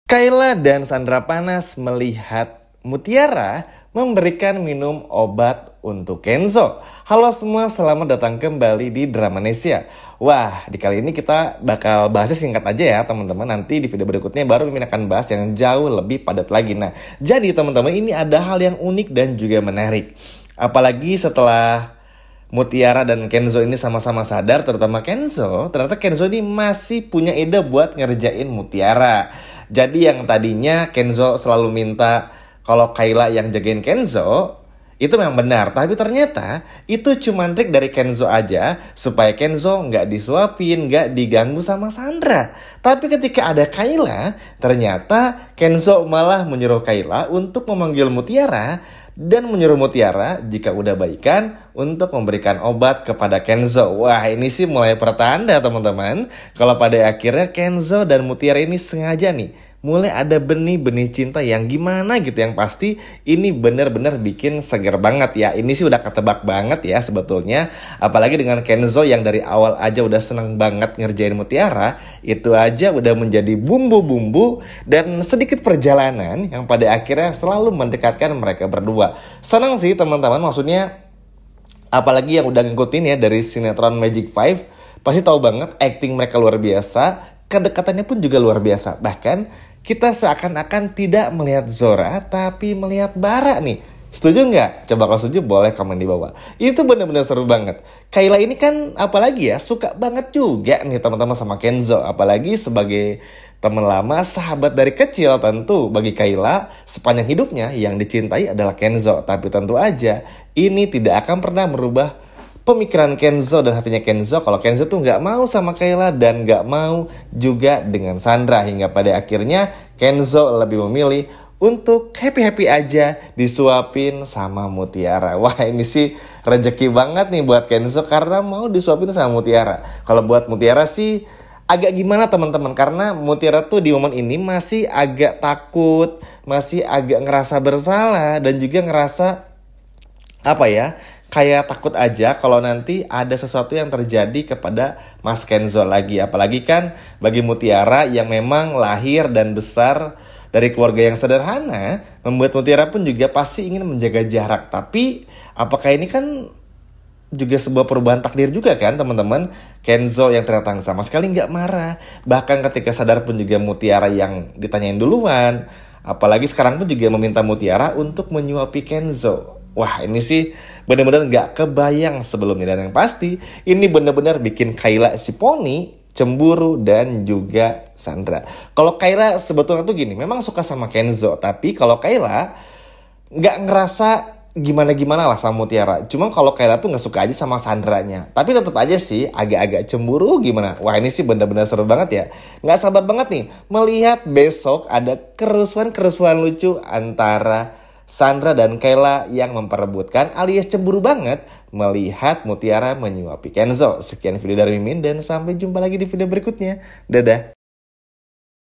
Kayla dan Sandra Panas melihat Mutiara memberikan minum obat untuk Kenzo. Halo semua, selamat datang kembali di Dramanesia. Wah, di kali ini kita bakal bahasnya singkat aja ya teman-teman. Nanti di video berikutnya baru Mimin akan bahas yang jauh lebih padat lagi. Nah, jadi teman-teman ini ada hal yang unik dan juga menarik. Apalagi setelah Mutiara dan Kenzo ini sama-sama sadar, terutama Kenzo, ternyata Kenzo ini masih punya ide buat ngerjain Mutiara. Jadi yang tadinya Kenzo selalu minta kalau Kayla yang jagain Kenzo, itu memang benar. Tapi ternyata itu cuma trik dari Kenzo aja supaya Kenzo nggak disuapin, nggak diganggu sama Sandra. Tapi ketika ada Kayla, ternyata Kenzo malah menyuruh Kayla untuk memanggil Mutiara dan menyuruh Mutiara jika udah baikan untuk memberikan obat kepada Kenzo. Wah, ini sih mulai pertanda teman-teman. Kalau pada akhirnya Kenzo dan Mutiara ini sengaja nih mulai ada benih-benih cinta yang gimana gitu. Yang pasti ini benar-benar bikin seger banget ya. Ini sih udah ketebak banget ya sebetulnya. Apalagi dengan Kenzo yang dari awal aja udah seneng banget ngerjain Mutiara. Itu aja udah menjadi bumbu-bumbu dan sedikit perjalanan yang pada akhirnya selalu mendekatkan mereka berdua. Senang sih teman-teman, maksudnya apalagi yang udah ngikutin ya dari sinetron Magic Five, pasti tahu banget acting mereka luar biasa, kedekatannya pun juga luar biasa. Bahkan kita seakan-akan tidak melihat Zora tapi melihat Bara nih. Setuju nggak? Coba kalau setuju boleh komen di bawah. Itu benar-benar seru banget. Kayla ini kan apalagi ya suka banget juga nih teman-teman sama Kenzo. Apalagi sebagai teman lama, sahabat dari kecil, tentu bagi Kayla sepanjang hidupnya yang dicintai adalah Kenzo. Tapi tentu aja ini tidak akan pernah merubah pemikiran Kenzo dan hatinya Kenzo kalau Kenzo tuh nggak mau sama Kayla dan nggak mau juga dengan Sandra. Hingga pada akhirnya Kenzo lebih memilih untuk happy-happy aja disuapin sama Mutiara. Wah, ini sih rezeki banget nih buat Kenzo karena mau disuapin sama Mutiara. Kalau buat Mutiara sih agak gimana teman-teman, karena Mutiara tuh di momen ini masih agak takut, masih agak ngerasa bersalah dan juga ngerasa kayak takut aja kalau nanti ada sesuatu yang terjadi kepada Mas Kenzo lagi. Apalagi kan bagi Mutiara yang memang lahir dan besar dari keluarga yang sederhana, membuat Mutiara pun juga pasti ingin menjaga jarak. Tapi apakah ini kan juga sebuah perubahan takdir juga kan teman-teman? Kenzo yang ternyata sama sekali nggak marah. Bahkan ketika sadar pun juga Mutiara yang ditanyain duluan. Apalagi sekarang pun juga meminta Mutiara untuk menyuapi Kenzo. Wah, ini sih benar-benar nggak kebayang sebelumnya. Dan yang pasti ini benar-benar bikin Kayla si Poni cemburu dan juga Sandra. Kalau Kayla sebetulnya tuh gini, memang suka sama Kenzo. Tapi kalau Kayla nggak ngerasa gimana-gimana lah sama Mutiara. Cuma kalau Kayla tuh nggak suka aja sama Sandranya. Tapi tetap aja sih agak-agak cemburu gimana. Wah, ini sih benar-benar seru banget ya. Nggak sabar banget nih melihat besok ada kerusuhan-kerusuhan lucu antara Sandra dan Kayla yang memperebutkan alias cemburu banget melihat Mutiara menyuapi Kenzo. Sekian video dari Mimin dan sampai jumpa lagi di video berikutnya. Dadah.